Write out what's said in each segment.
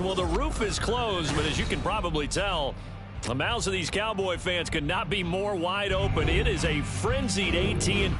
Well, the roof is closed, but as you can probably tell, the mouths of these Cowboy fans could not be more wide open. It is a frenzied AT&T.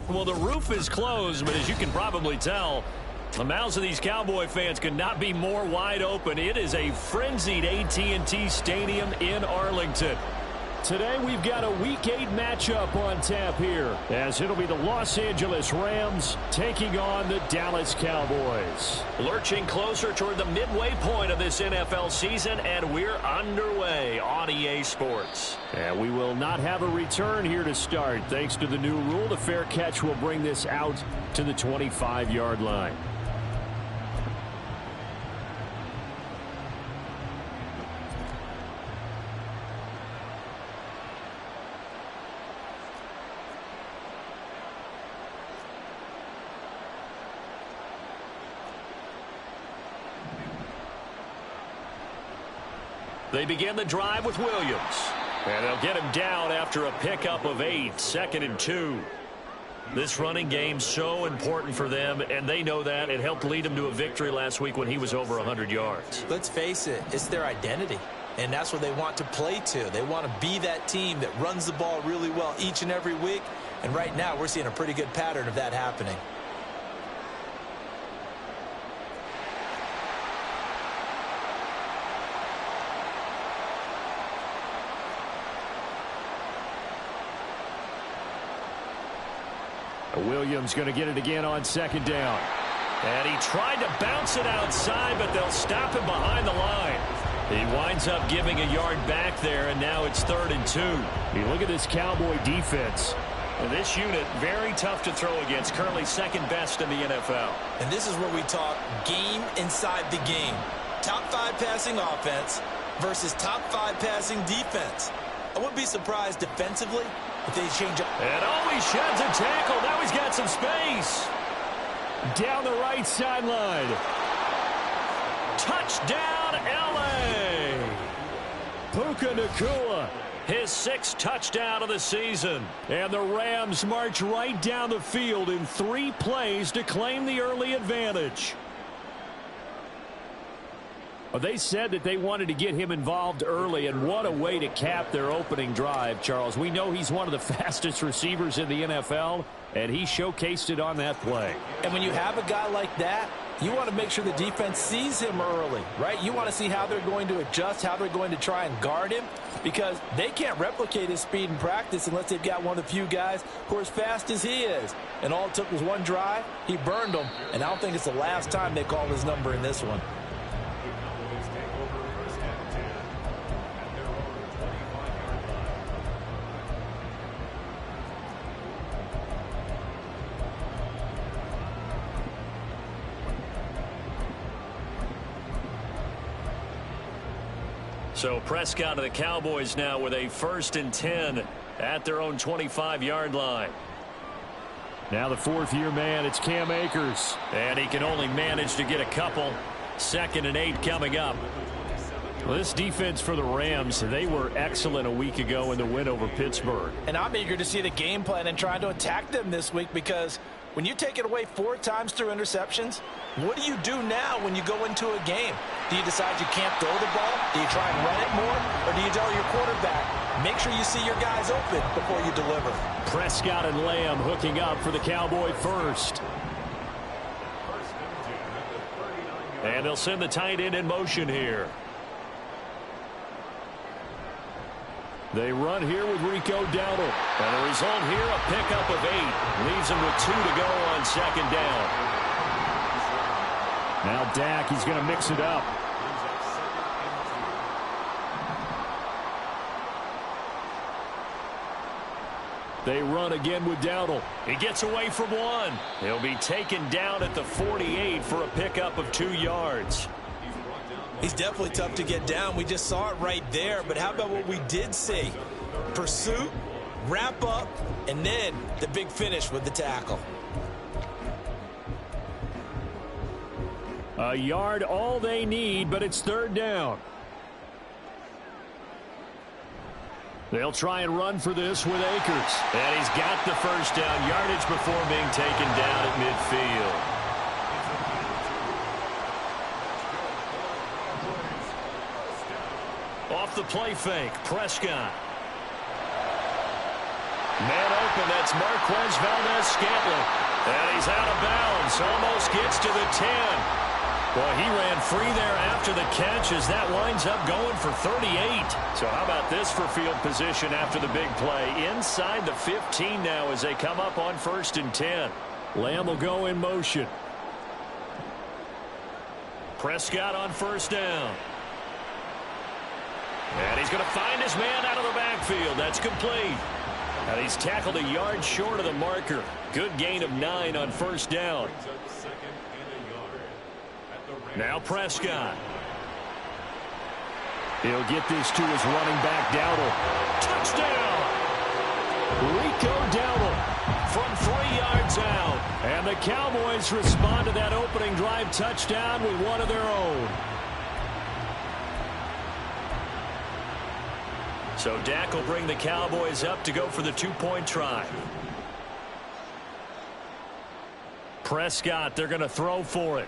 Well, the roof is closed, but as you can probably tell, the mouths of these Cowboy fans could not be more wide open. It is a frenzied AT&T Stadium in Arlington. Today we've got a Week 8 matchup on tap here, as it'll be the Los Angeles Rams taking on the Dallas Cowboys. Lurching closer toward the midway point of this NFL season, and we're underway on EA Sports. And we will not have a return here to start. Thanks to the new rule, the fair catch will bring this out to the 25-yard line. They begin the drive with Williams. And they'll get him down after a pickup of 8, 2nd and 2. This running game so important for them, and they know that. It helped lead them to a victory last week when he was over 100 yards. Let's face it, it's their identity, and that's what they want to play to. They want to be that team that runs the ball really well each and every week, and right now we're seeing a pretty good pattern of that happening. Williams going to get it again on 2nd down. And he tried to bounce it outside, but they'll stop him behind the line. He winds up giving a yard back there, and now it's 3rd and 2. You look at this Cowboy defense. And this unit, very tough to throw against, currently 2nd best in the NFL. And this is where we talk game inside the game. Top 5 passing offense versus top 5 passing defense. I wouldn't be surprised defensively if they change up. And he sheds a tackle. Now he's got some space. Down the right sideline. Touchdown, L.A. Puka Nacua. His 6th touchdown of the season. And the Rams march right down the field in 3 plays to claim the early advantage. Well, they said that they wanted to get him involved early, and what a way to cap their opening drive, Charles. We know he's one of the fastest receivers in the NFL, and he showcased it on that play. And when you have a guy like that, you want to make sure the defense sees him early, right? You want to see how they're going to adjust, how they're going to try and guard him, because they can't replicate his speed in practice unless they've got one of the few guys who are as fast as he is. And all it took was one drive. He burned them, and I don't think it's the last time they call his number in this one. So Prescott of the Cowboys now with a 1st and 10 at their own 25-yard line. Now the 4th-year man, it's Cam Akers. And he can only manage to get a couple. 2nd and 8 coming up. Well, this defense for the Rams, they were excellent a week ago in the win over Pittsburgh. And I'm eager to see the game plan and trying to attack them this week, because when you take it away 4 times through interceptions, what do you do now when you go into a game? Do you decide you can't throw the ball? Do you try and run it more? Or do you tell your quarterback, make sure you see your guys open before you deliver? Prescott and Lamb hooking up for the Cowboy first. And they'll send the tight end in motion here. They run here with Rico Dowdle. And the result here, a pickup of 8. Leaves them with 2 to go on 2nd down. Now Dak, he's going to mix it up. They run again with Dowdle. He gets away from 1. He'll be taken down at the 48 for a pickup of 2 yards. He's definitely tough to get down. We just saw it right there. But how about what we did see? Pursuit, wrap up, and then the big finish with the tackle. A yard all they need, but it's 3rd down. They'll try and run for this with Akers. And he's got the 1st down yardage before being taken down at midfield. Off the play fake, Prescott. Man open, that's Marquez Valdez-Scantling. And he's out of bounds, almost gets to the 10. Well, he ran free there after the catch as that winds up going for 38. So how about this for field position after the big play? Inside the 15 now as they come up on 1st and 10. Lamb will go in motion. Prescott on 1st down. And he's going to find his man out of the backfield. That's complete. And he's tackled a yard short of the marker. Good gain of 9 on 1st down. Now Prescott. He'll get this to his running back, Dowdle. Touchdown! Rico Dowdle from 3 yards out. And the Cowboys respond to that opening drive touchdown with one of their own. So Dak will bring the Cowboys up to go for the two-point try. Prescott, they're going to throw for it.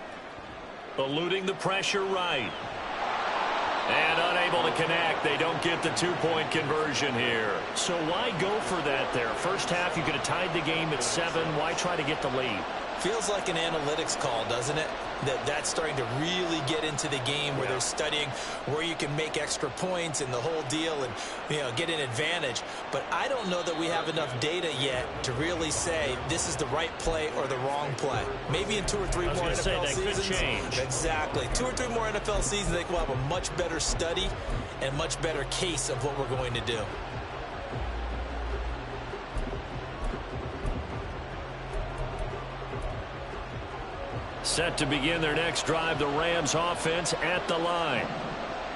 Eluding the pressure right. And unable to connect. They don't get the two-point conversion here. So why go for that there? First half, you could have tied the game at 7. Why try to get the lead? Feels like an analytics call, doesn't it? That's starting to really get into the game where they're studying where you can make extra points and the whole deal and, get an advantage. But I don't know that we have enough data yet to really say this is the right play or the wrong play. Maybe in 2 or 3 more NFL seasons. Could change. Exactly. 2 or 3 more NFL seasons, I think we'll have a much better study and much better case of what we're going to do. Set to begin their next drive, the Rams offense at the line.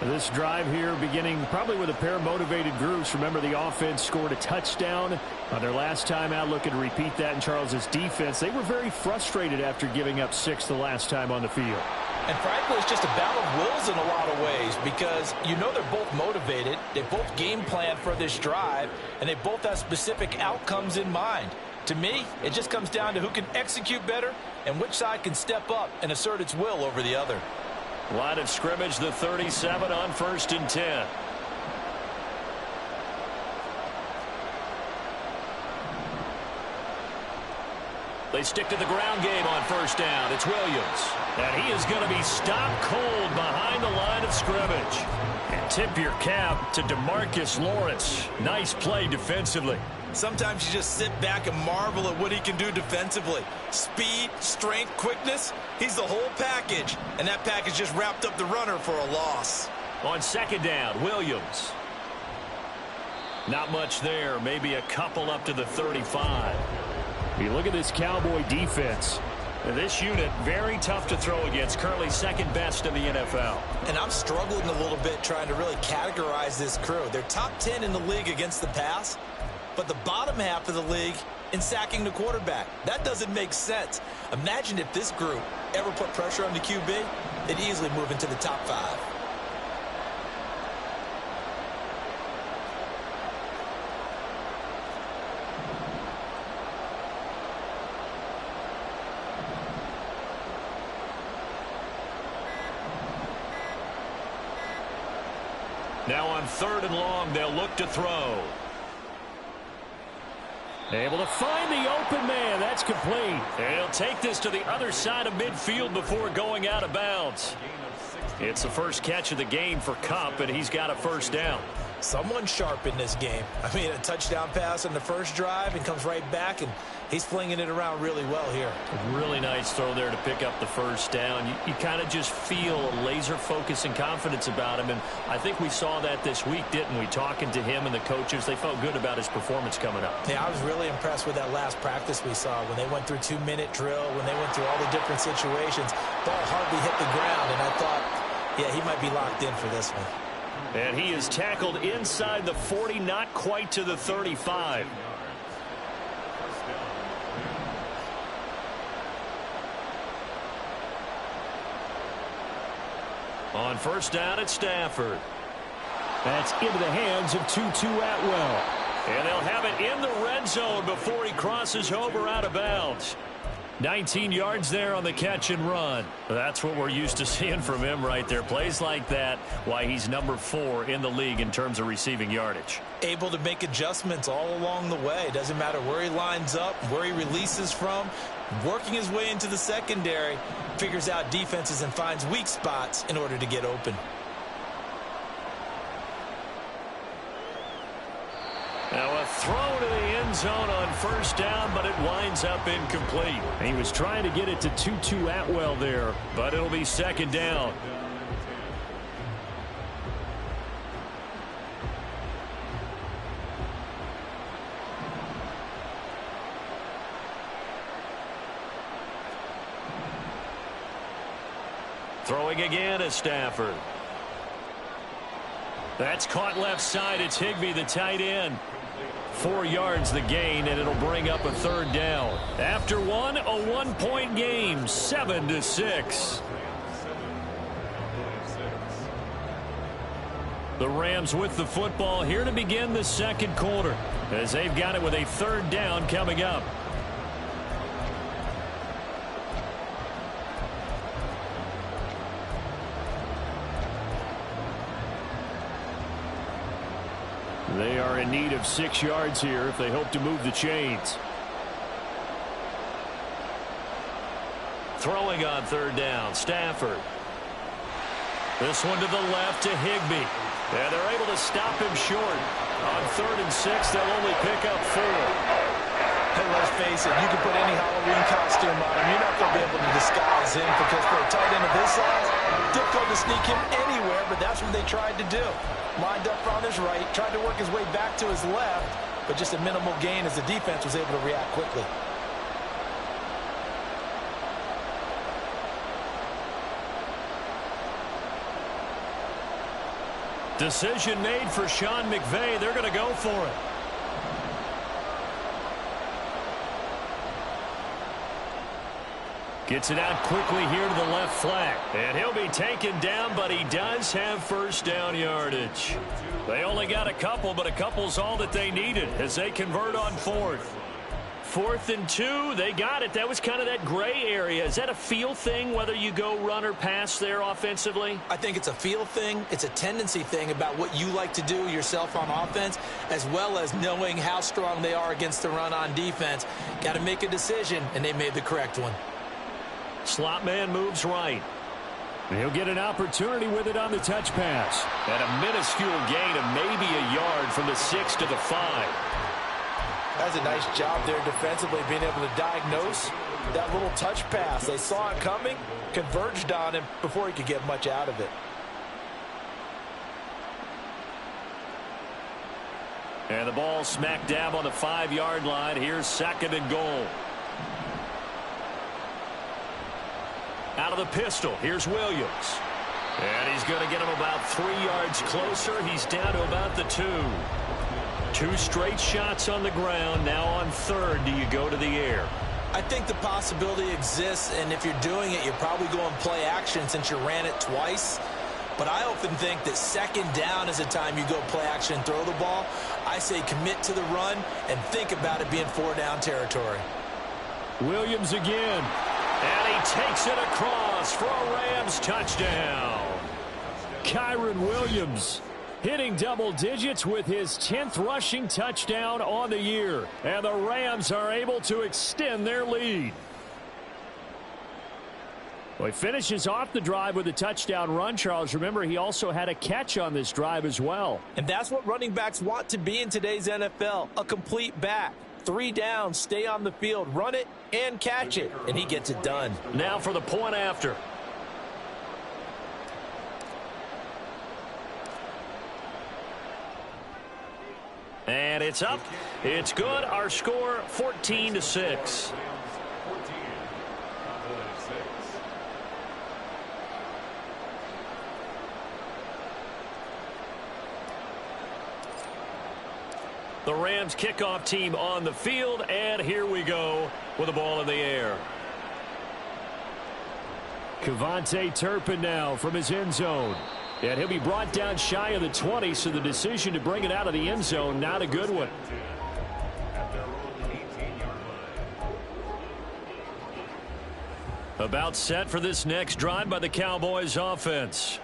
This drive here beginning probably with a pair of motivated groups. Remember, the offense scored a touchdown on their last time out. Looking to repeat that in Charles's defense. They were very frustrated after giving up 6 the last time on the field. And frankly, it's just a battle of wills in a lot of ways because they're both motivated. They both game plan for this drive, and they both have specific outcomes in mind. To me, it just comes down to who can execute better and which side can step up and assert its will over the other. Line of scrimmage, the 37 on 1st and 10. They stick to the ground game on 1st down. It's Williams. And he is going to be stopped cold behind the line of scrimmage. And tip your cap to DeMarcus Lawrence. Nice play defensively. Sometimes you just sit back and marvel at what he can do defensively. Speed, strength, quickness, he's the whole package. And that package just wrapped up the runner for a loss. On 2nd down, Williams. Not much there. Maybe a couple up to the 35. You look at this Cowboy defense. This unit, very tough to throw against. Currently 2nd best in the NFL. And I'm struggling a little bit trying to really categorize this crew. They're top 10 in the league against the pass, but the bottom half of the league in sacking the quarterback. That doesn't make sense. Imagine if this group ever put pressure on the QB, they'd easily move into the top 5. Now on 3rd and long, they'll look to throw. Able to find the open man. That's complete. They'll take this to the other side of midfield before going out of bounds. It's the first catch of the game for Kupp, and he's got a 1st down. Someone sharp in this game. I mean, a touchdown pass on the first drive and comes right back, and he's flinging it around really well here. A really nice throw there to pick up the 1st down. You kind of just feel a laser focus and confidence about him, and I think we saw that this week, didn't we? Talking to him and the coaches, they felt good about his performance coming up. Yeah, I was really impressed with that last practice we saw when they went through 2-minute drill, when they went through all the different situations. Ball hardly hit the ground, and I thought, yeah, he might be locked in for this one. And he is tackled inside the 40, not quite to the 35. On 1st down at Stafford. That's into the hands of Tutu Atwell. And they'll have it in the red zone before he crosses over out of bounds. 19 yards there on the catch and run. That's what we're used to seeing from him right there. Plays like that, why he's number 4 in the league in terms of receiving yardage. Able to make adjustments all along the way. Doesn't matter where he lines up, where he releases from. Working his way into the secondary, figures out defenses and finds weak spots in order to get open. Now a throw to the end zone on 1st down, but it winds up incomplete. He was trying to get it to Tutu Atwell there, but it'll be 2nd down. Throwing again is Stafford. That's caught left side. It's Higbee, the tight end. 4 yards the gain, and it'll bring up a 3rd down. After a 1-point game, 7-6. The Rams with the football here to begin the second quarter as they've got it with a third down coming up. They are in need of 6 yards here if they hope to move the chains. Throwing on third down, Stafford. This one to the left to Higbee. And they're able to stop him short. On 3rd and 6, they'll only pick up 4. Hey, let's face it, you can put any Halloween costume on him. You're not going to be able to disguise him because for a tight end of his size, difficult to sneak him anywhere, but that's what they tried to do. Lined up on his right, tried to work his way back to his left, but just a minimal gain as the defense was able to react quickly. Decision made for Sean McVay. They're going to go for it. Gets it out quickly here to the left flank. And he'll be taken down, but he does have first down yardage. They only got a couple, but a couple's all that they needed as they convert on 4th. 4th and 2, they got it. That was kind of that gray area. Is that a feel thing, whether you go run or pass there offensively? I think it's a feel thing. It's a tendency thing about what you like to do yourself on offense, as well as knowing how strong they are against the run on defense. Got to make a decision, and they made the correct one. Slot man moves right. He'll get an opportunity with it on the touch pass. And a minuscule gain of maybe a yard from the 6 to the 5. That's a nice job there defensively, being able to diagnose that little touch pass. They saw it coming, converged on him before he could get much out of it. And the ball smack dab on the 5-yard line. Here's 2nd and goal. Out of the pistol, here's Williams. And he's going to get him about 3 yards closer. He's down to about the 2. 2 straight shots on the ground. Now on 3rd, do you go to the air? I think the possibility exists, and if you're doing it, you're probably going play action since you ran it twice. But I often think that 2nd down is the time you go play action and throw the ball. I say commit to the run and think about it being 4-down territory. Williams again. And he takes it across for a Rams touchdown. Kyron Williams hitting double digits with his 10th rushing touchdown on the year. And the Rams are able to extend their lead. Well, he finishes off the drive with a touchdown run, Charles. Remember, he also had a catch on this drive as well. And that's what running backs want to be in today's NFL, a complete back. 3 downs, stay on the field, run it, and catch it. And he gets it done. Now for the point after. And it's up. It's good. Our score, 14-6. The Rams kickoff team on the field, and here we go with the ball in the air. Kevontae Turpin now from his end zone. And he'll be brought down shy of the 20, so the decision to bring it out of the end zone, not a good one. About set for this next drive by the Cowboys offense.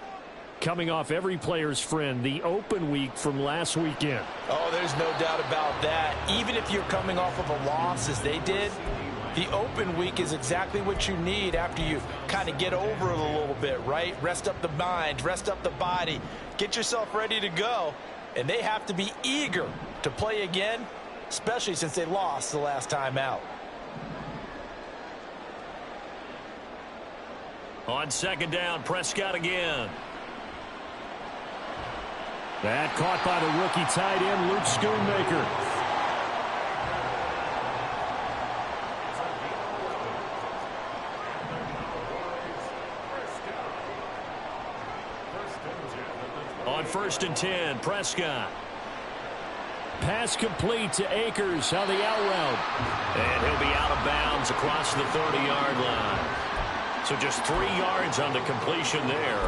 Coming off every player's friend, the open week from last weekend. Oh, there's no doubt about that. Even if you're coming off of a loss as they did, the open week is exactly what you need after you kind of get over it a little bit, right? Rest up the mind, rest up the body, get yourself ready to go. And they have to be eager to play again, especially since they lost the last time out. On 2nd down, Prescott again. That caught by the rookie tight end, Luke Schoonmaker. On 1st and 10, Prescott. Pass complete to Akers on the out route. And he'll be out of bounds across the 30-yard line. So just 3 yards on the completion there.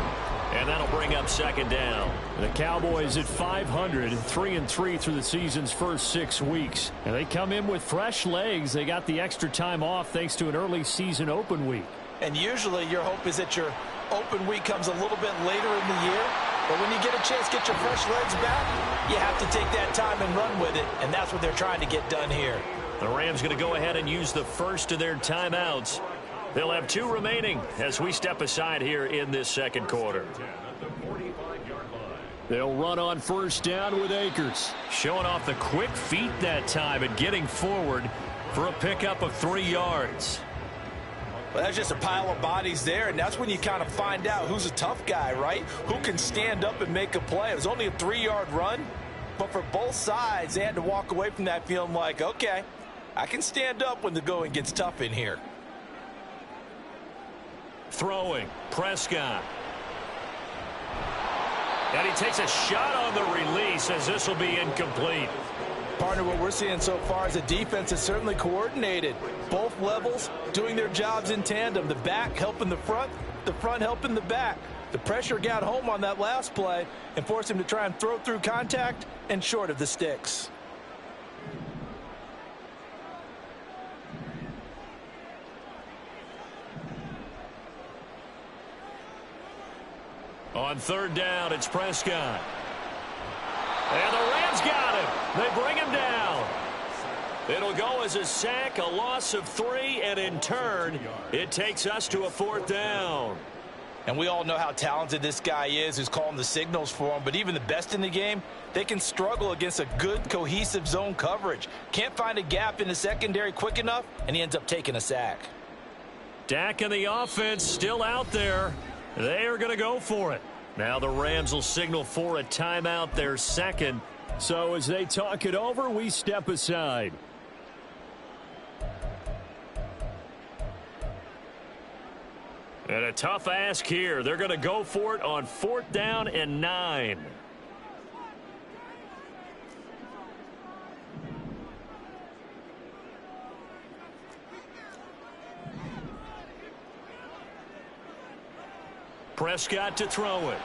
And that'll bring up second down. The Cowboys at 500, 3-3 through the season's first 6 weeks. And they come in with fresh legs. They got the extra time off thanks to an early season open week. And usually your hope is that your open week comes a little bit later in the year. But when you get a chance to get your fresh legs back, you have to take that time and run with it. And that's what they're trying to get done here. The Rams going to go ahead and use the first of their timeouts. They'll have 2 remaining as we step aside here in this second quarter. They'll run on first down with Akers. Showing off the quick feet that time and getting forward for a pickup of 3 yards. Well, that's just a pile of bodies there, and that's when you kind of find out who's a tough guy, right? Who can stand up and make a play. It was only a 3-yard run, but for both sides, they had to walk away from that feeling like, okay, I can stand up when the going gets tough in here. Throwing, Prescott. And he takes a shot on the release as this will be incomplete. Partner, what we're seeing so far is a defense that's certainly coordinated. Both levels doing their jobs in tandem. The back helping the front helping the back. The pressure got home on that last play and forced him to try and throw through contact and short of the sticks. On third down, it's Prescott. And the Rams got him. They bring him down. It'll go as a sack, a loss of 3, and in turn, it takes us to a 4th down. And we all know how talented this guy is who's calling the signals for him. But even the best in the game, they can struggle against a good, cohesive zone coverage. Can't find a gap in the secondary quick enough, and he ends up taking a sack. Dak and the offense still out there. They are going to go for it. Now the Rams will signal for a timeout, their second. So as they talk it over, we step aside. And a tough ask here. They're going to go for it on 4th down and 9. Prescott to throw it.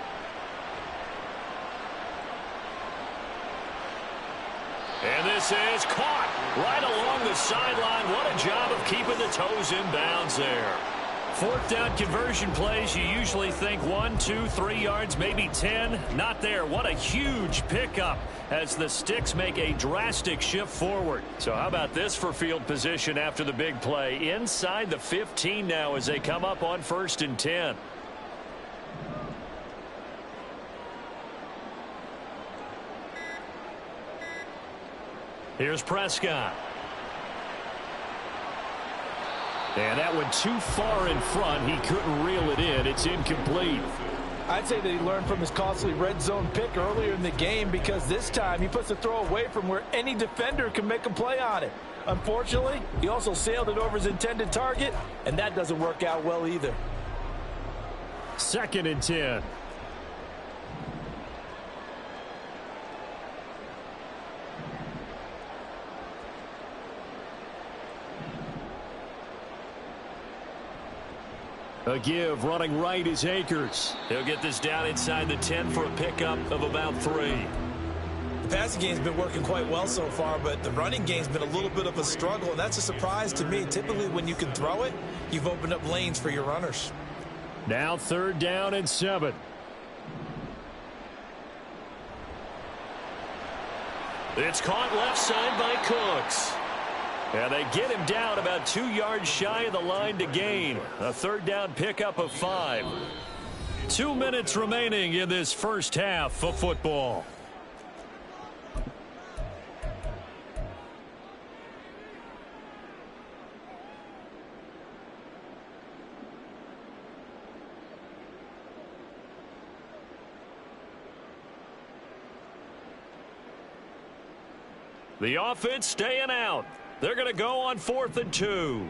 And this is caught right along the sideline. What a job of keeping the toes in bounds there. 4th down conversion plays, you usually think 1, 2, 3 yards, maybe 10. Not there. What a huge pickup as the sticks make a drastic shift forward. So how about this for field position after the big play? Inside the 15 now as they come up on 1st and 10. Here's Prescott. And that one too far in front. He couldn't reel it in. It's incomplete. I'd say that he learned from his costly red zone pick earlier in the game because this time he puts the throw away from where any defender can make a play on it. Unfortunately, he also sailed it over his intended target, and that doesn't work out well either. 2nd and 10. A give running right is Akers. He'll get this down inside the 10 for a pickup of about 3. The passing game's been working quite well so far, but the running game's been a little bit of a struggle, and that's a surprise to me. Typically, when you can throw it, you've opened up lanes for your runners. Now 3rd down and 7. It's caught left side by Cooks. And they get him down about 2 yards shy of the line to gain. A 3rd down pickup of 5. 2 minutes remaining in this first half of football. The offense staying out. They're going to go on 4th and 2.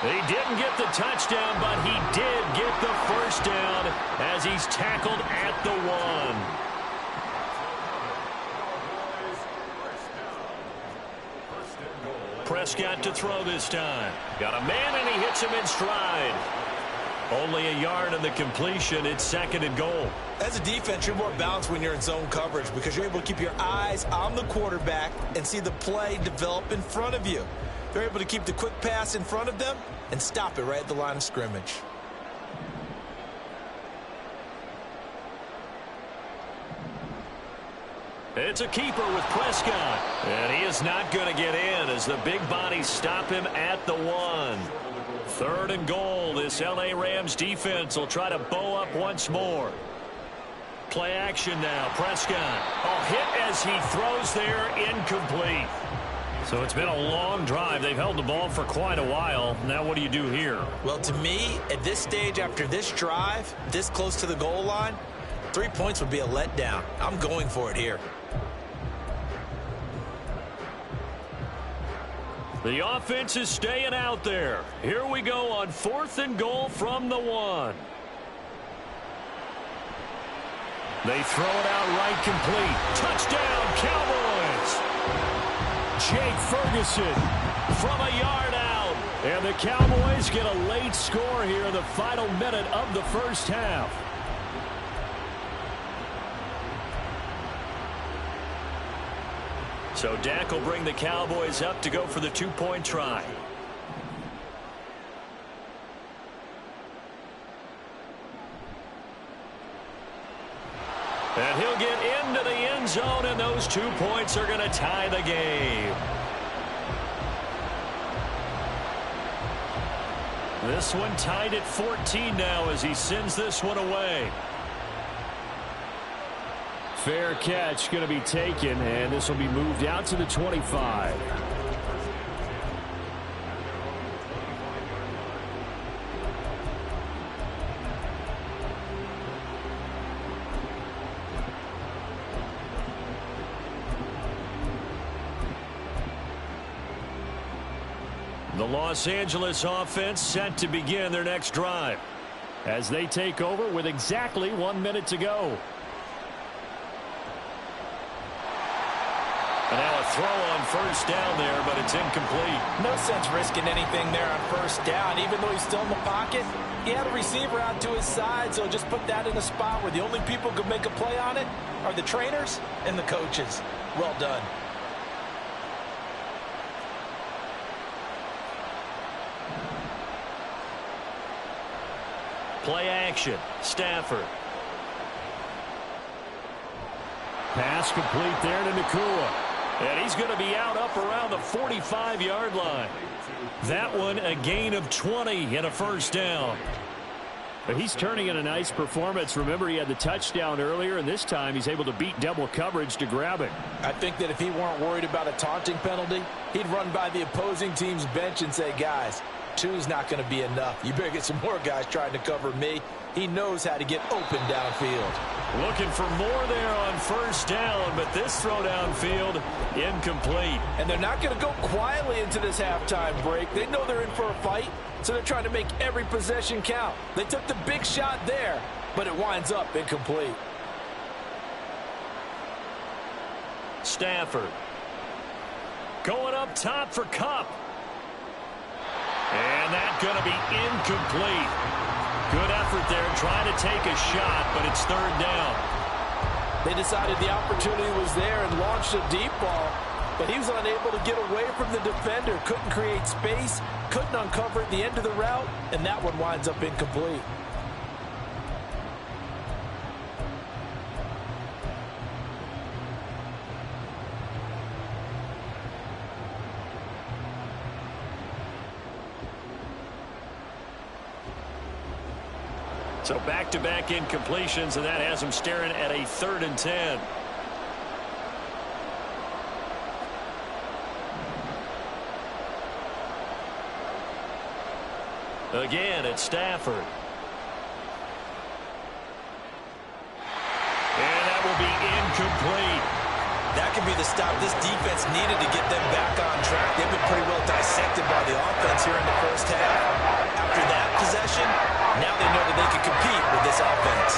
He didn't get the touchdown, but he did get the first down as he's tackled at the 1. Prescott to throw this time. Got a man, and he hits him in stride. Only a yard on the completion. It's 2nd and goal. As a defense, you're more balanced when you're in zone coverage because you're able to keep your eyes on the quarterback and see the play develop in front of you. They're able to keep the quick pass in front of them and stop it right at the line of scrimmage. It's a keeper with Prescott. And he is not going to get in as the big bodies stop him at the 1. 3rd and goal. This L.A. Rams defense will try to bow up once more. Play action now. Prescott. Oh, hit as he throws there. Incomplete. So it's been a long drive. They've held the ball for quite a while. Now what do you do here? Well, to me, at this stage after this drive, this close to the goal line, 3 points would be a letdown. I'm going for it here. The offense is staying out there. Here we go on 4th and goal from the 1. They throw it out right, complete. Touchdown, Cowboys! Jake Ferguson from a yard out. And the Cowboys get a late score here in the final minute of the first half. So Dak will bring the Cowboys up to go for the 2-point try. And he'll get into the end zone, and those 2 points are going to tie the game. This one tied at 14 now as he sends this one away. Fair catch going to be taken, and this will be moved out to the 25. The Los Angeles offense set to begin their next drive as they take over with exactly 1 minute to go. And now a throw on first down there, but it's incomplete. No sense risking anything there on first down. Even though he's still in the pocket, he had a receiver out to his side, so just put that in a spot where the only people who could make a play on it are the trainers and the coaches. Well done. Play action. Stafford. Pass complete there to Nakua. And he's going to be out up around the 45-yard line. That one a gain of 20 and a first down. But he's turning in a nice performance. Remember, he had the touchdown earlier, and this time he's able to beat double coverage to grab it. I think that if he weren't worried about a taunting penalty, he'd run by the opposing team's bench and say, guys, 2's not going to be enough. You better get some more guys trying to cover me. He knows how to get open downfield. Looking for more there on first down, but this throw downfield incomplete. And they're not going to go quietly into this halftime break. They know they're in for a fight, so they're trying to make every possession count. They took the big shot there, but it winds up incomplete. Stafford going up top for Kupp. And that's going to be incomplete. Good effort there trying to take a shot, but it's third down. They decided the opportunity was there and launched a deep ball, but he was unable to get away from the defender. Couldn't create space, couldn't uncover at the end of the route, and that one winds up incomplete. So back-to-back incompletions, and that has him staring at a 3rd and 10. Again, it's Stafford. And that will be incomplete. That could be the stop this defense needed to get them back on track. They've been pretty well dissected by the offense here in the first half. After that possession, now they know that they can compete with this offense.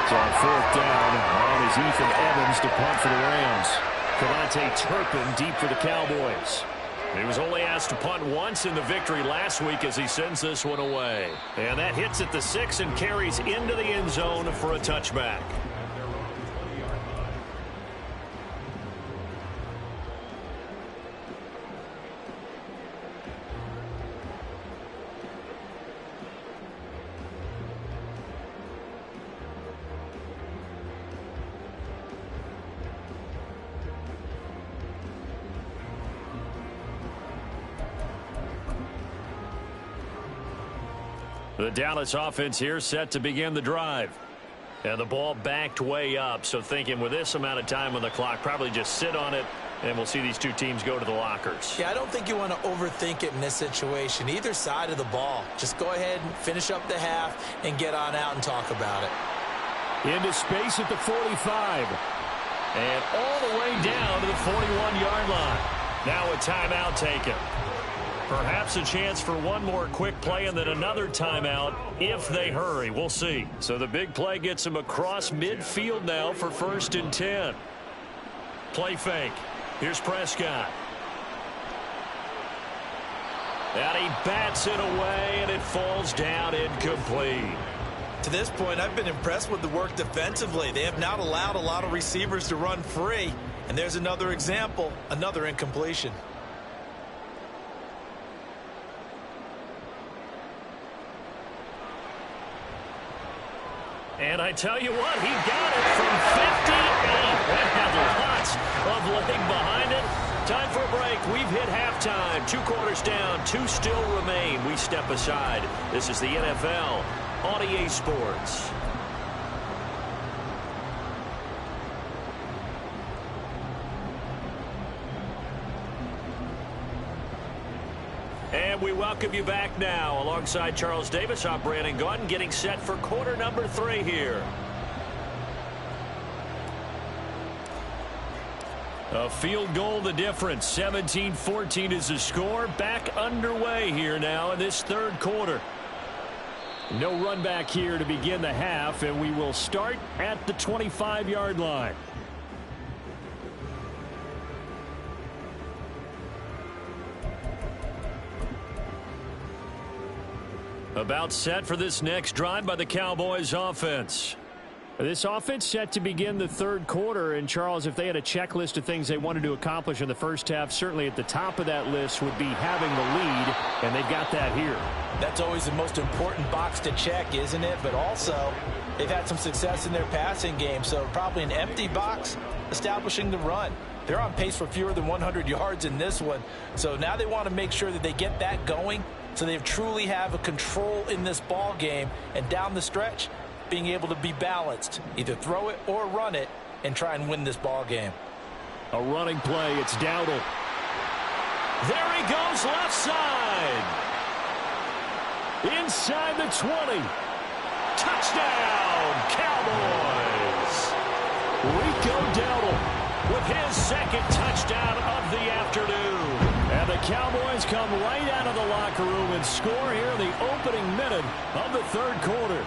So on 4th down, on is Ethan Evans to punt for the Rams. Cavante Turpin deep for the Cowboys. He was only asked to punt once in the victory last week as he sends this one away. And that hits at the 6 and carries into the end zone for a touchback. The Dallas offense here set to begin the drive. And the ball backed way up, so thinking with this amount of time on the clock, probably just sit on it, and we'll see these two teams go to the lockers. Yeah, I don't think you want to overthink it in this situation. Either side of the ball. Just go ahead and finish up the half and get on out and talk about it. Into space at the 45. And all the way down to the 41-yard line. Now a timeout taken. Perhaps a chance for one more quick play and then another timeout if they hurry. We'll see. So the big play gets him across midfield now for 1st and 10. Play fake. Here's Prescott. And he bats it away, and it falls down incomplete. To this point, I've been impressed with the work defensively. They have not allowed a lot of receivers to run free. And there's another example, another incompletion. And I tell you what, he got it from 58. That had lots of leg behind it. Time for a break. We've hit halftime. 2 quarters down, 2 still remain. We step aside. This is the NFL on EA Sports. And we welcome you back now. Alongside Charles Davis, I'm Brandon Gaudin, getting set for quarter number 3 here. A field goal the difference. 17-14 is the score. Back underway here now in this 3rd quarter. No run back here to begin the half, and we will start at the 25-yard line. About set for this next drive by the Cowboys offense. This offense set to begin the 3rd quarter, and Charles, if they had a checklist of things they wanted to accomplish in the first half, certainly at the top of that list would be having the lead, and they've got that here. That's always the most important box to check, isn't it? But also, they've had some success in their passing game, so probably an empty box establishing the run. They're on pace for fewer than 100 yards in this one, so now they want to make sure that they get that going so they truly have a control in this ball game, and down the stretch, being able to be balanced, either throw it or run it, and try and win this ball game. A running play, it's Dowdle. There he goes left side. Inside the 20. Touchdown, Cowboys. Rico Dowdle with his 2nd touchdown of the afternoon. And the Cowboys come right out of the locker room and score here in the opening minute of the 3rd quarter.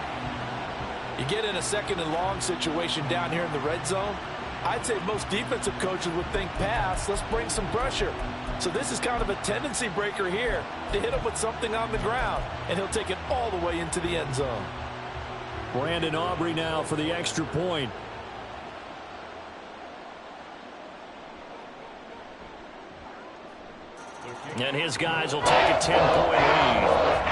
You get in a 2nd and long situation down here in the red zone, I'd say most defensive coaches would think pass, let's bring some pressure. So this is kind of a tendency breaker here to hit him with something on the ground, and he'll take it all the way into the end zone. Brandon Aubrey now for the extra point. And his guys will take a 10-point lead.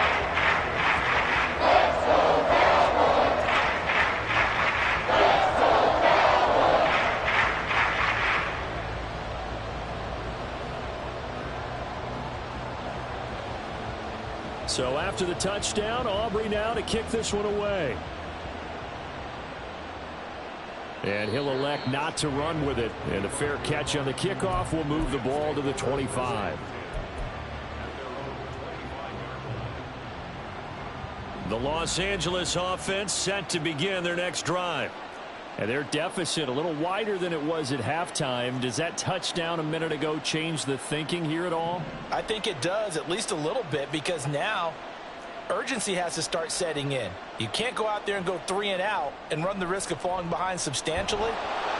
So after the touchdown, Aubrey now to kick this one away. And he'll elect not to run with it. And a fair catch on the kickoff will move the ball to the 25. The Los Angeles offense set to begin their next drive. And their deficit a little wider than it was at halftime. Does that touchdown a minute ago change the thinking here at all? I think it does, at least a little bit, because now urgency has to start setting in. You can't go out there and go 3 and out and run the risk of falling behind substantially,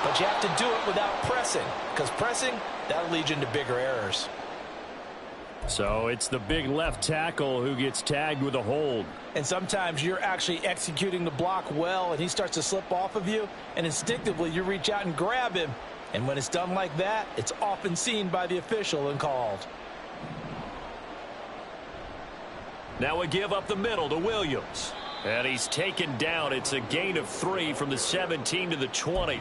but you have to do it without pressing, because pressing, that'll lead you into bigger errors. So it's the big left tackle who gets tagged with a hold. And sometimes you're actually executing the block well, and he starts to slip off of you, and instinctively you reach out and grab him. And when it's done like that, it's often seen by the official and called. Now we give up the middle to Williams. And he's taken down. It's a gain of 3 from the 17 to the 20.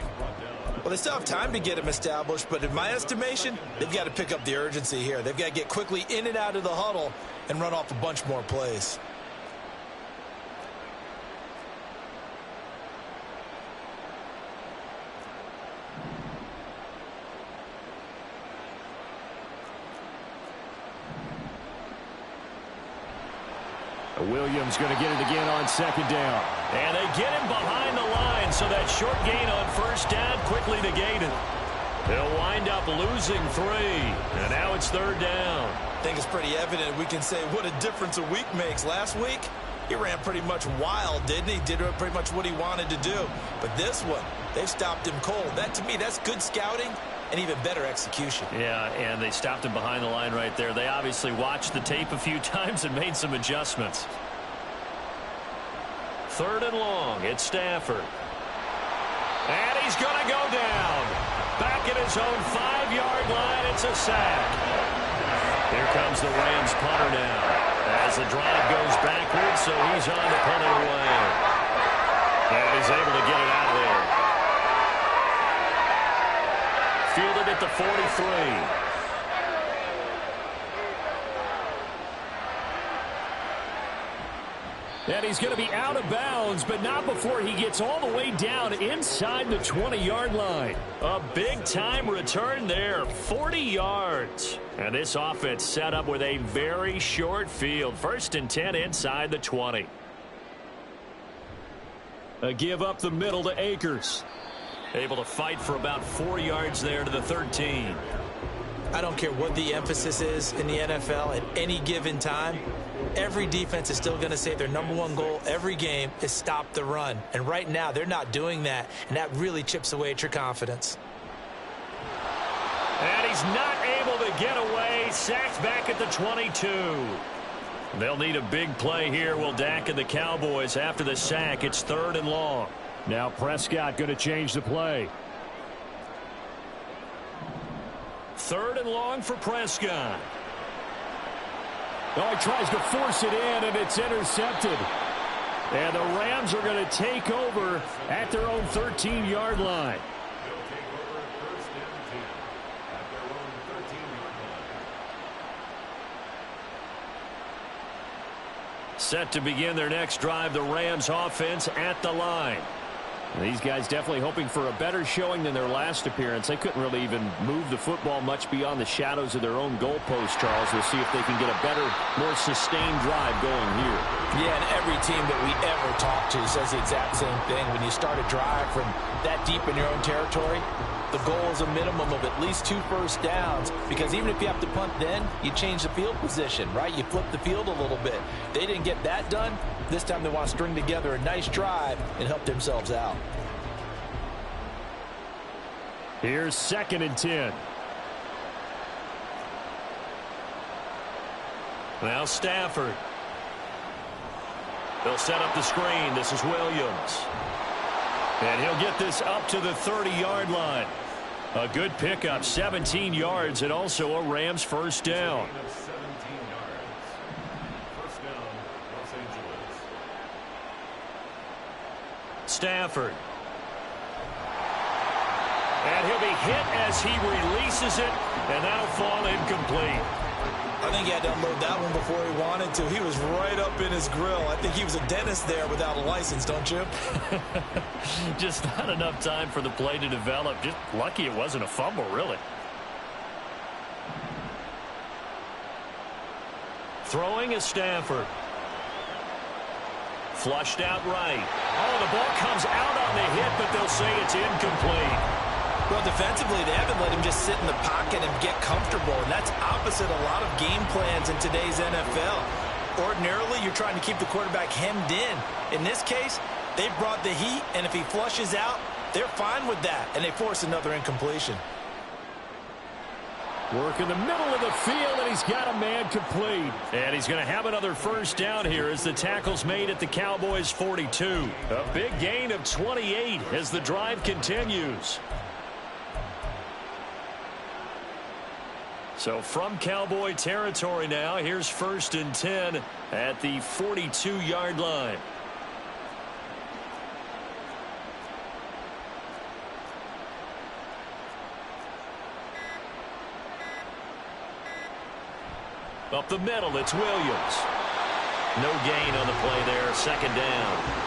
Well, they still have time to get him established, but in my estimation, they've got to pick up the urgency here. They've got to get quickly in and out of the huddle and run off a bunch more plays. Williams going to get it again on second down. And they get him behind the line, so that short gain on first down quickly negated. They'll wind up losing 3, and now it's third down. I think it's pretty evident we can say what a difference a week makes. Last week, he ran pretty much wild, didn't he? Did pretty much what he wanted to do. But this one, they've stopped him cold. That, to me, that's good scouting and even better execution. Yeah, and they stopped him behind the line right there. They obviously watched the tape a few times and made some adjustments. Third and long, it's Stafford. And he's going to go down. Back at his own 5-yard line, it's a sack. Here comes the Rams punter now. As the drive goes backwards, so he's on to punt it away. And he's able to get it out of there. Fielded at the 43. And he's going to be out of bounds, but not before he gets all the way down inside the 20-yard line. A big-time return there, 40 yards. And this offense set up with a very short field. 1st and 10 inside the 20. A give up the middle to Akers. Able to fight for about 4 yards there to the 13. I don't care what the emphasis is in the NFL at any given time. Every defense is still going to say their #1 goal every game is stop the run. And right now, they're not doing that, and that really chips away at your confidence. And he's not able to get away. Sacked back at the 22. They'll need a big play here, will Dak and the Cowboys. After the sack, it's 3rd and long. Now Prescott going to change the play. 3rd and long for Prescott. Oh, he tries to force it in, and it's intercepted. And the Rams are going to take over at their own 13-yard line. Set to begin their next drive, the Rams offense at the line. These guys definitely hoping for a better showing than their last appearance. They couldn't really even move the football much beyond the shadows of their own goalpost, Charles. We'll see if they can get a better, more sustained drive going here. Yeah, and every team that we ever talk to says the exact same thing. When you start a drive from that deep in your own territory, the goal is a minimum of at least 2 first downs, because even if you have to punt then, you change the field position, right? You flip the field a little bit. They didn't get that done. This time they want to string together a nice drive and help themselves out. Here's 2nd and 10. Now Stafford. They'll set up the screen. This is Williams. And he'll get this up to the 30-yard line. A good pickup, 17 yards, and also a Rams first down. Stafford. And he'll be hit as he releases it, and that'll fall incomplete. I think he had to unload that one before he wanted to. He was right up in his grill. I think he was a dentist there without a license, don't you? Just not enough time for the play to develop. Just lucky it wasn't a fumble, really. Throwing is Stafford. Flushed out right. Oh, the ball comes out on the hit, but they'll say it's incomplete. Well, defensively, they haven't let him just sit in the pocket and get comfortable, and that's opposite a lot of game plans in today's NFL. Ordinarily, you're trying to keep the quarterback hemmed in. In this case, they brought the heat, and if he flushes out, they're fine with that, and they force another incompletion. Working the middle of the field, and he's got a man complete. And he's going to have another first down here as the tackle's made at the Cowboys' 42. A big gain of 28 as the drive continues. So from Cowboy territory now, here's 1st and 10 at the 42-yard line. Up the middle, it's Williams. No gain on the play there, 2nd down.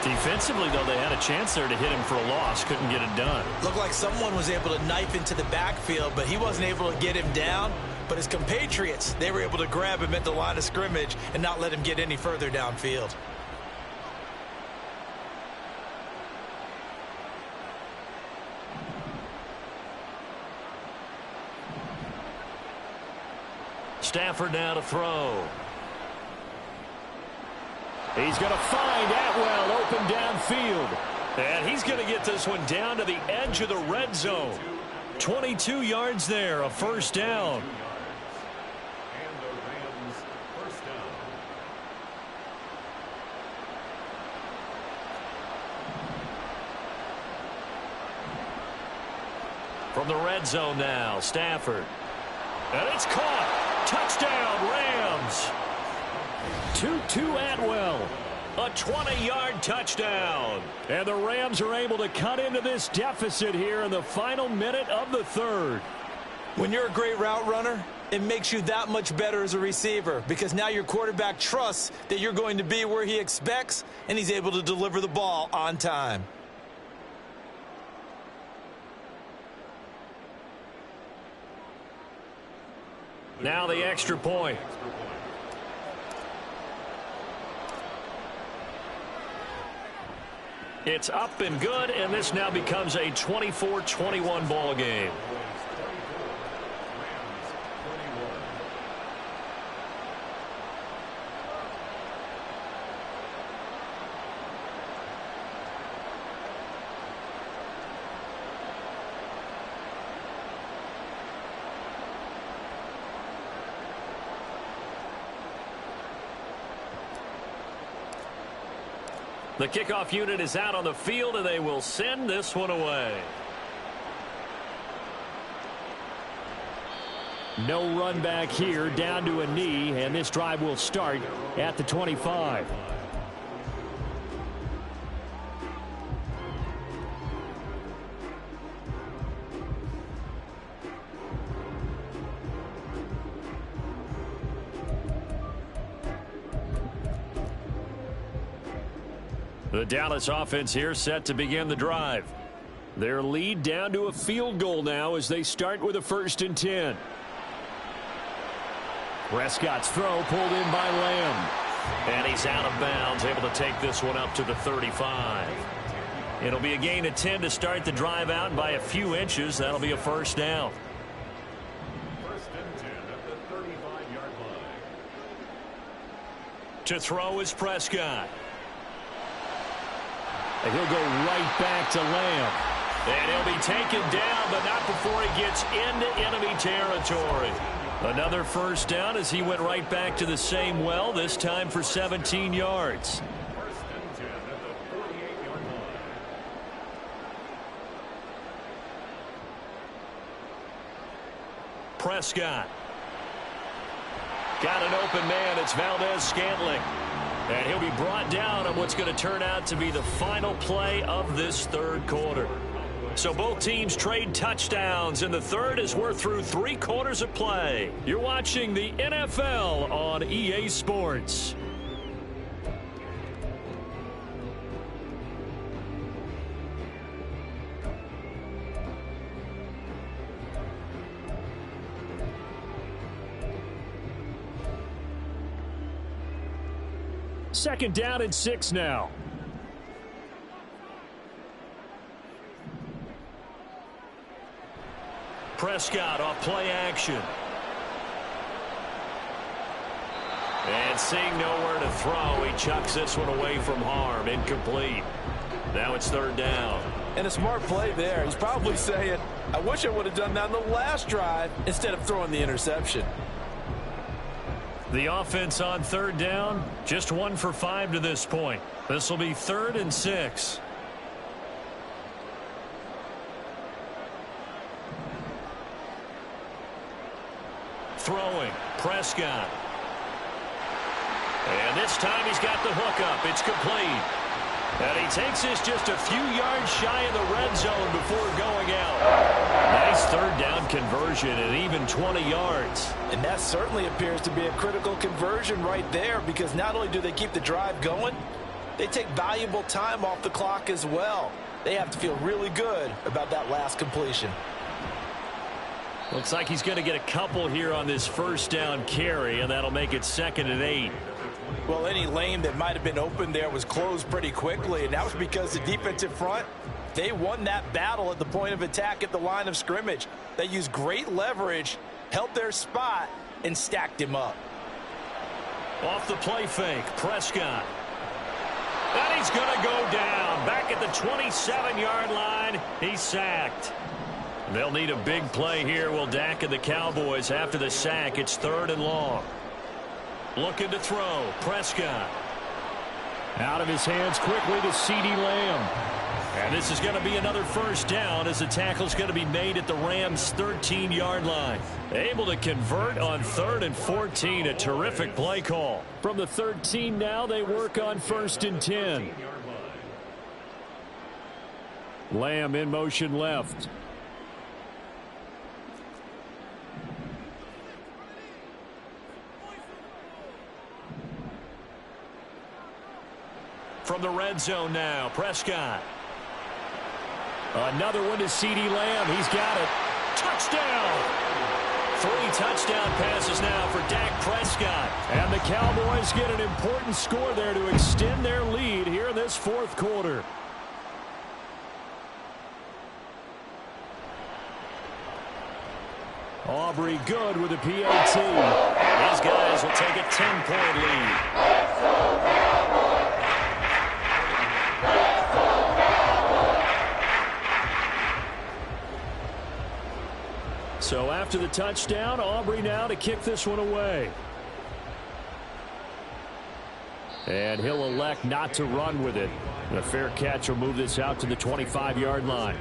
Defensively, though, they had a chance there to hit him for a loss. Couldn't get it done. Looked like someone was able to knife into the backfield, but he wasn't able to get him down. But his compatriots, they were able to grab him at the line of scrimmage and not let him get any further downfield. Stafford now to throw. He's going to find Atwell open downfield. And he's going to get this one down to the edge of the red zone. 22 yards there, a first down. From the red zone now, Stafford. And it's caught. Touchdown, Rams. 2-2 Atwell. A 20-yard touchdown. And the Rams are able to cut into this deficit here in the final minute of the 3rd. When you're a great route runner, it makes you that much better as a receiver because now your quarterback trusts that you're going to be where he expects, and he's able to deliver the ball on time. Now the extra point. It's up and good, and this now becomes a 24-21 ball game. The kickoff unit is out on the field, and they will send this one away. No run back here, down to a knee, and this drive will start at the 25. The Dallas offense here set to begin the drive. Their lead down to a field goal now as they start with a 1st and 10. Prescott's throw pulled in by Lamb. And he's out of bounds, able to take this one up to the 35. It'll be a gain of 10 to start the drive out, and by a few inches, that'll be a first down. 1st and 10 at the 35-yard line. To throw is Prescott. And he'll go right back to Lamb. And he'll be taken down, but not before he gets into enemy territory. Another first down as he went right back to the same well, this time for 17 yards. 1st and 10 at the 48-yard line. Prescott. Got an open man. It's Valdez-Scantling. And he'll be brought down on what's going to turn out to be the final play of this 3rd quarter. So both teams trade touchdowns, and the 3rd as we're through 3 quarters of play. You're watching the NFL on EA Sports. Second down and 6 now. Prescott off play action. And seeing nowhere to throw, he chucks this one away from harm. Incomplete. Now it's 3rd down. And a smart play there. He's probably saying, I wish I would have done that on the last drive instead of throwing the interception. The offense on third down, just 1 for 5 to this point. This will be 3rd and 6. Throwing, Prescott. And this time he's got the hook up. It's complete. And he takes this just a few yards shy of the red zone before going out. Nice third down conversion and even 20 yards. And that certainly appears to be a critical conversion right there, because not only do they keep the drive going, they take valuable time off the clock as well. They have to feel really good about that last completion. Looks like he's going to get a couple here on this first down carry, and that'll make it 2nd and 8. Well, any lane that might have been open there was closed pretty quickly, and that was because the defensive front, they won that battle at the point of attack at the line of scrimmage. They used great leverage, held their spot, and stacked him up. Off the play fake, Prescott. And he's going to go down. Back at the 27-yard line, he's sacked. They'll need a big play here, will Dak and the Cowboys. After the sack, it's 3rd and long. Looking to throw, Prescott. Out of his hands quickly to CeeDee Lamb. And this is going to be another first down as the tackle's going to be made at the Rams' 13-yard line. Able to convert on 3rd and 14. A terrific play call. From the 13 now, they work on 1st and 10. Lamb in motion left. From the red zone now, Prescott. Another one to CeeDee Lamb. He's got it. Touchdown! 3 touchdown passes now for Dak Prescott. And the Cowboys get an important score there to extend their lead here in this 4th quarter. Aubrey good with a PAT. These guys will take a 10-point lead. So after the touchdown, Aubrey now to kick this one away. And he'll elect not to run with it. A fair catch will move this out to the 25-yard line.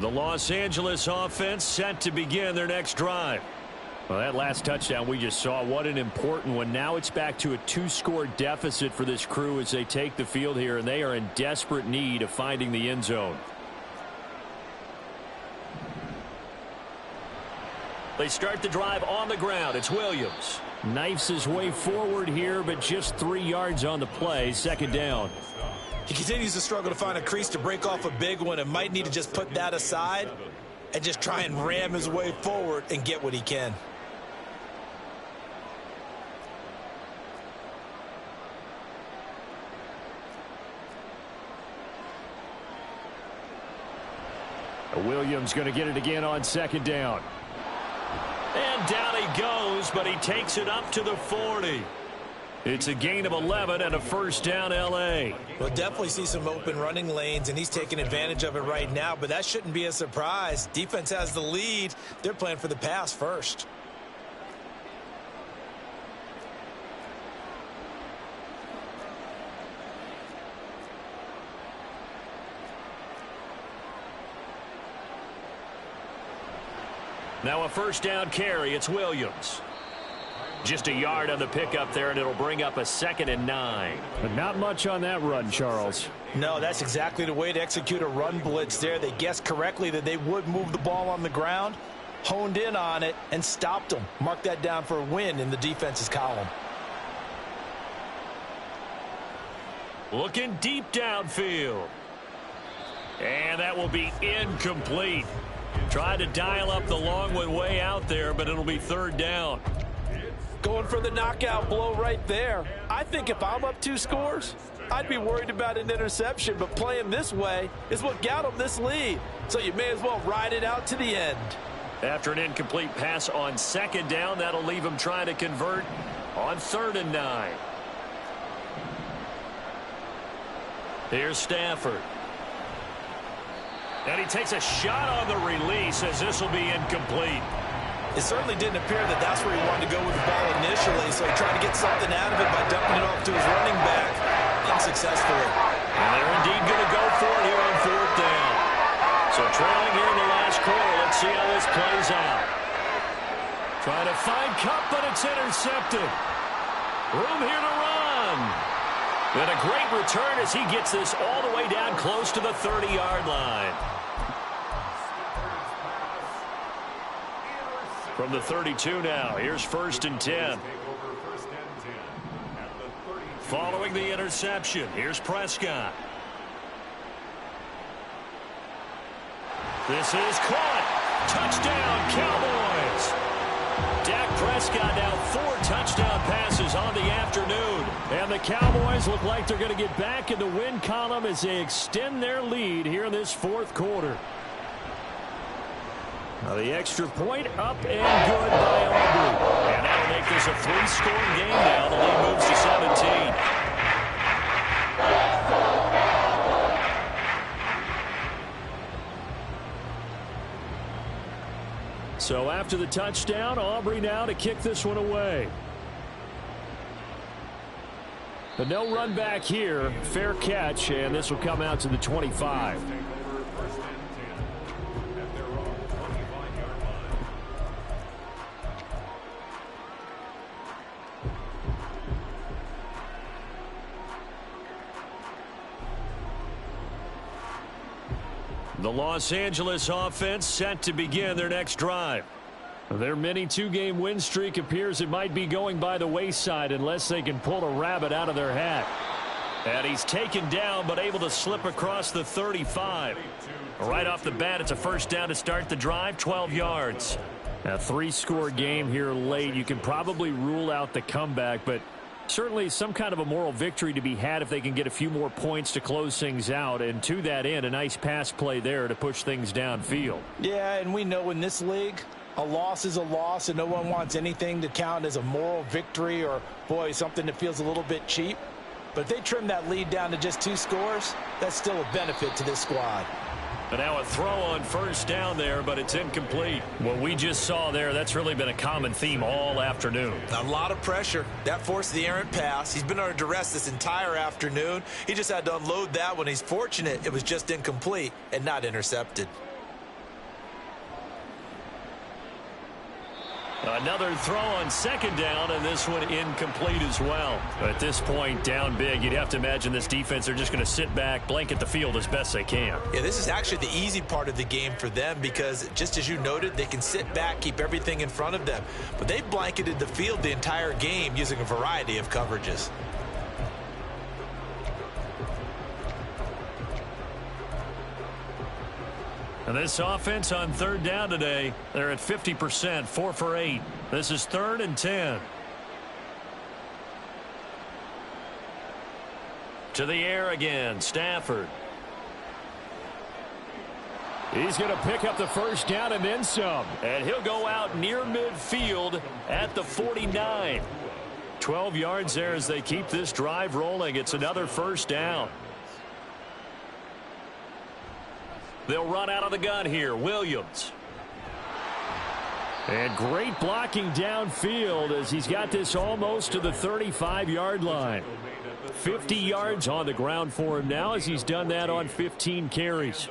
The Los Angeles offense set to begin their next drive. Well, that last touchdown we just saw, what an important one. Now it's back to a 2-score deficit for this crew as they take the field here, and they are in desperate need of finding the end zone. They start the drive on the ground. It's Williams. Knifes his way forward here, but just 3 yards on the play. 2nd down. He continues to struggle to find a crease to break off a big one and might need to just put that aside and just try and ram his way forward and get what he can. Williams going to get it again on 2nd down. And down he goes, but he takes it up to the 40. It's a gain of 11 and a first down, L.A. We'll definitely see some open running lanes, and he's taking advantage of it right now, but that shouldn't be a surprise. Defense has the lead. They're playing for the pass first. Now a first down carry. It's Williams. Just a yard on the pickup there, and it'll bring up a 2nd and 9. But not much on that run, Charles. No, that's exactly the way to execute a run blitz there. They guessed correctly that they would move the ball on the ground, honed in on it, and stopped them. Mark that down for a win in the defense's column. Looking deep downfield. And that will be incomplete. Tried to dial up the long one way out there, but it'll be 3rd down. Going for the knockout blow right there. I think if I'm up 2 scores, I'd be worried about an interception, but playing this way is what got him this lead. So you may as well ride it out to the end. After an incomplete pass on 2nd down, that'll leave him trying to convert on 3rd and 9. Here's Stafford. And he takes a shot on the release as this will be incomplete. It certainly didn't appear that that's where he wanted to go with the ball initially, so he tried to get something out of it by dumping it off to his running back unsuccessfully. And they're indeed going to go for it here on 4th down. So trailing here in the last quarter, let's see how this plays out. Trying to find Kupp, but it's intercepted. Room here to run. And a great return as he gets this all the way down close to the 30-yard line. From the 32 now, here's 1st and 10. Following the interception, here's Prescott. This is caught. Touchdown, Cowboys. Dak Prescott now 4 touchdown passes on the afternoon. And the Cowboys look like they're going to get back in the win column as they extend their lead here in this 4th quarter. Now the extra point up and good by Aubrey. And that'll make this a 3-score game now. The lead moves to 17. So after the touchdown, Aubrey now to kick this one away. But no run back here. Fair catch, and this will come out to the 25. The Los Angeles offense set to begin their next drive. Their mini 2-game win streak appears it might be going by the wayside unless they can pull a rabbit out of their hat. And he's taken down but able to slip across the 35. Right off the bat, it's a 1st down to start the drive, 12 yards. A 3-score game here late. You can probably rule out the comeback, but certainly some kind of a moral victory to be had if they can get a few more points to close things out. And to that end, a nice pass play there to push things downfield. Yeah, and we know in this league, a loss is a loss, and no one wants anything to count as a moral victory or, boy, something that feels a little bit cheap. But if they trim that lead down to just 2 scores, that's still a benefit to this squad. But now a throw on 1st down there, but it's incomplete. What we just saw there, that's really been a common theme all afternoon. A lot of pressure. That forced the errant pass. He's been under duress this entire afternoon. He just had to unload that one. He's fortunate it was just incomplete and not intercepted. Another throw on 2nd down, and this one incomplete as well. At this point, down big, you'd have to imagine this defense are just going to sit back, blanket the field as best they can. Yeah, this is actually the easy part of the game for them because, just as you noted, they can sit back, keep everything in front of them. But they've blanketed the field the entire game using a variety of coverages. And this offense on 3rd down today, they're at 50%, 4 for 8. This is 3rd and 10. To the air again, Stafford. He's going to pick up the 1st down and then some. And he'll go out near midfield at the 49. 12 yards there as they keep this drive rolling. It's another 1st down. They'll run out of the gun here. Williams. And great blocking downfield as he's got this almost to the 35-yard line. 50 yards on the ground for him now as he's done that on 15 carries.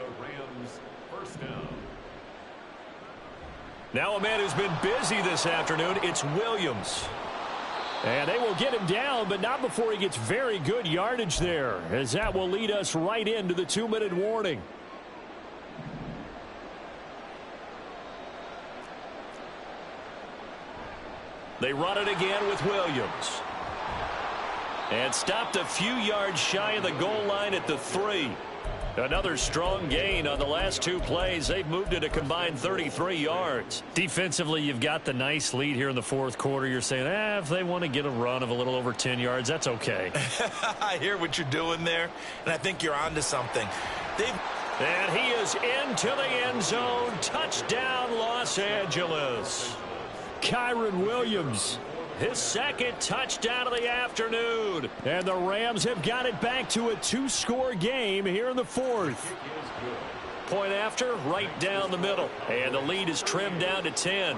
Now a man who's been busy this afternoon, it's Williams. And they will get him down, but not before he gets very good yardage there, as that will lead us right into the 2-minute warning. They run it again with Williams. And stopped a few yards shy of the goal line at the 3. Another strong gain on the last two plays. They've moved it a combined 33 yards. Defensively, you've got the nice lead here in the fourth quarter. You're saying, if they want to get a run of a little over 10 yards, that's okay. I hear what you're doing there, and I think you're onto something. And he is into the end zone. Touchdown, Los Angeles. Kyron Williams, His second touchdown of the afternoon. and the Rams have got it back to a two-score game here in the fourth. Point after, right down the middle. And the lead is trimmed down to 10.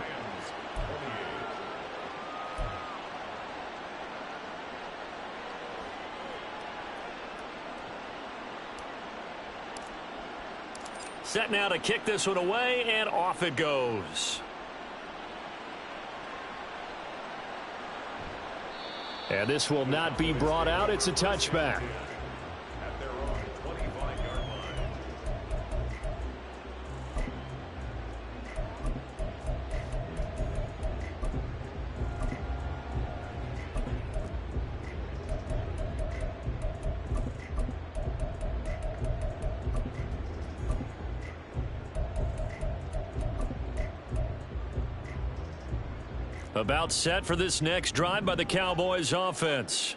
Set now to kick this one away, and off it goes. And this will not be brought out. It's a touchback. At their own 25-yard line. About set for this next drive by the Cowboys offense.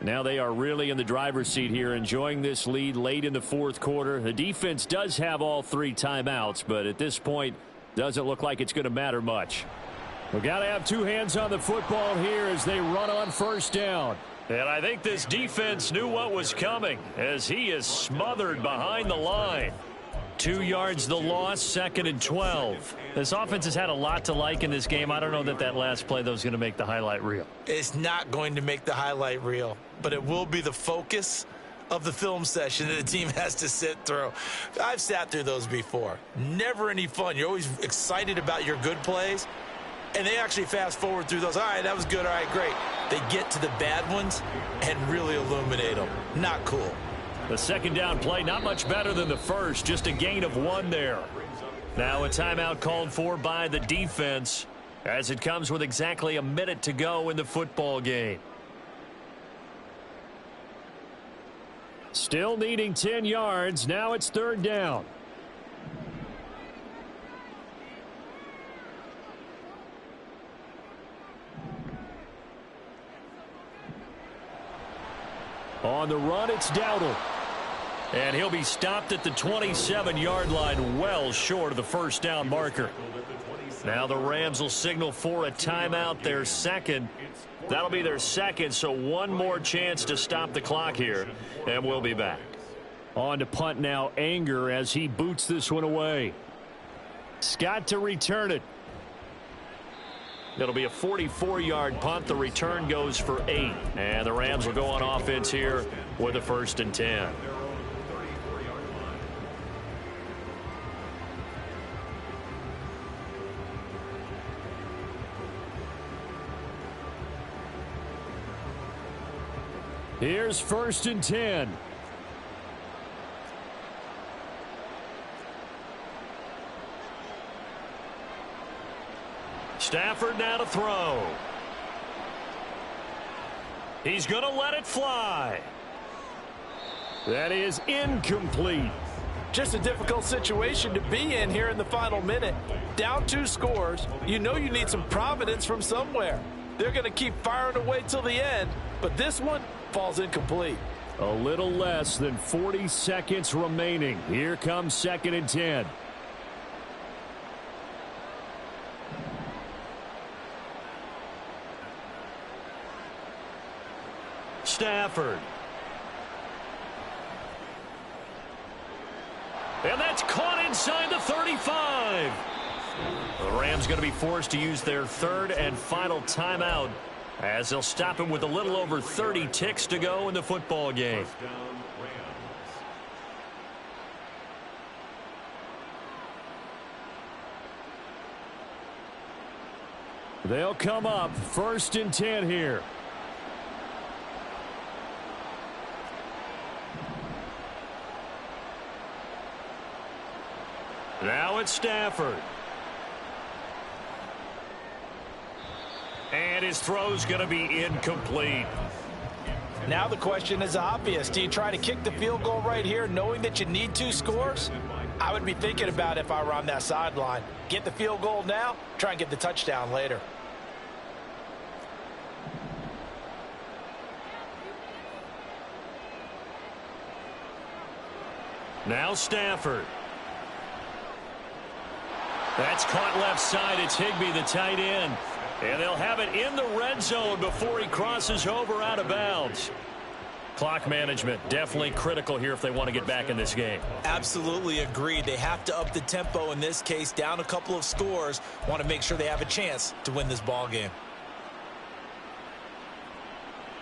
Now they are really in the driver's seat here, enjoying this lead late in the fourth quarter. The defense does have all three timeouts, but at this point, doesn't look like it's going to matter much. We've got to have two hands on the football here as they run on first down. And I think this defense knew what was coming as he is smothered behind the line. 2 yards the loss, 2nd and 12. This offense has had a lot to like in this game. I don't know that last play, though, is going to make the highlight reel. It's not going to make the highlight reel, but it will be the focus of the film session that the team has to sit through. I've sat through those before. Never any fun. You're always excited about your good plays, and they actually fast forward through those. All right, that was good. All right, great. They get to the bad ones and really illuminate them. Not cool. The second down play, not much better than the first, just a gain of 1 there. Now a timeout called for by the defense as it comes with exactly a minute to go in the football game. Still needing 10 yards. Now it's third down. On the run, it's Dowdle. And he'll be stopped at the 27-yard line, well short of the first down marker. Now the Rams will signal for a timeout, their second. That'll be their second, so one more chance to stop the clock here, and we'll be back. On to punt now, Anger as he boots this one away. Scott to return it. It'll be a 44-yard punt. The return goes for 8. And the Rams will go on offense here with a 1st and 10. Here's 1st and 10. Stafford now to throw. He's going to let it fly. That is incomplete. Just a difficult situation to be in here in the final minute. Down 2 scores. You know you need some providence from somewhere. They're going to keep firing away till the end, but this one falls incomplete. A little less than 40 seconds remaining. Here comes 2nd and 10. Stafford. And that's caught inside the 35. The Rams going to be forced to use their 3rd and final timeout as they'll stop him with a little over 30 ticks to go in the football game. They'll come up 1st and 10 here. Now it's Stafford. And his throw's going to be incomplete. Now the question is obvious. Do you try to kick the field goal right here knowing that you need 2 scores? I would be thinking about it if I were on that sideline. Get the field goal now, try and get the touchdown later. Now Stafford. That's caught left side. It's Higbee, the tight end. And they'll have it in the red zone before he crosses over out of bounds. Clock management definitely critical here if they want to get back in this game. Absolutely agreed. They have to up the tempo in this case, down a couple of scores. Want to make sure they have a chance to win this ball game.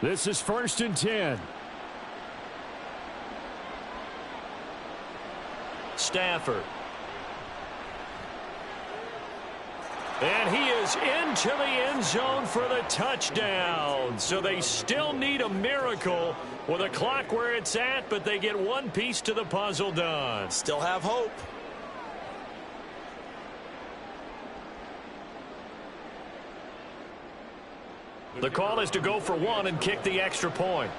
This is 1st and 10. Stafford. And he is into the end zone for the touchdown. So they still need a miracle with a clock where it's at, but they get one piece to the puzzle done. Still have hope. The call is to go for 1 and kick the extra point.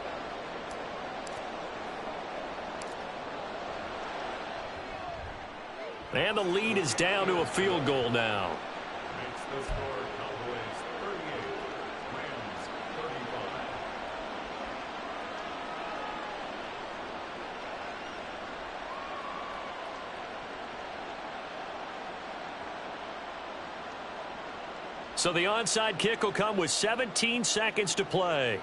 And the lead is down to a field goal now. Makes the score Cowboys 38, Rams 35. So the onside kick will come with 17 seconds to play.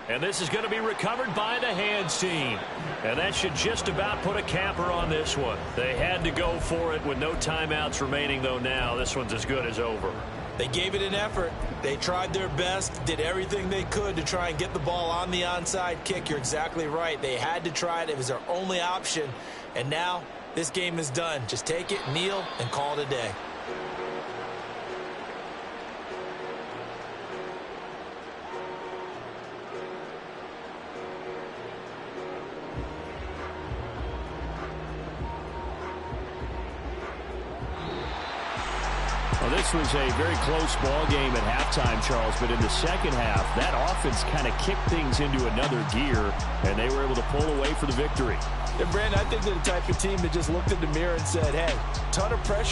And this is going to be recovered by the hands team. And that should just about put a capper on this one. They had to go for it with no timeouts remaining, though now this one's as good as over. They gave it an effort. They tried their best, did everything they could to try and get the ball on the onside kick. You're exactly right. They had to try it. It was their only option. And now this game is done. Just take it, kneel, and call it a day. Well, this was a very close ball game at halftime, Charles, but in the second half, that offense kind of kicked things into another gear, and they were able to pull away for the victory. And, Brandon, I think they're the type of team that just looked in the mirror and said, hey, ton of pressure.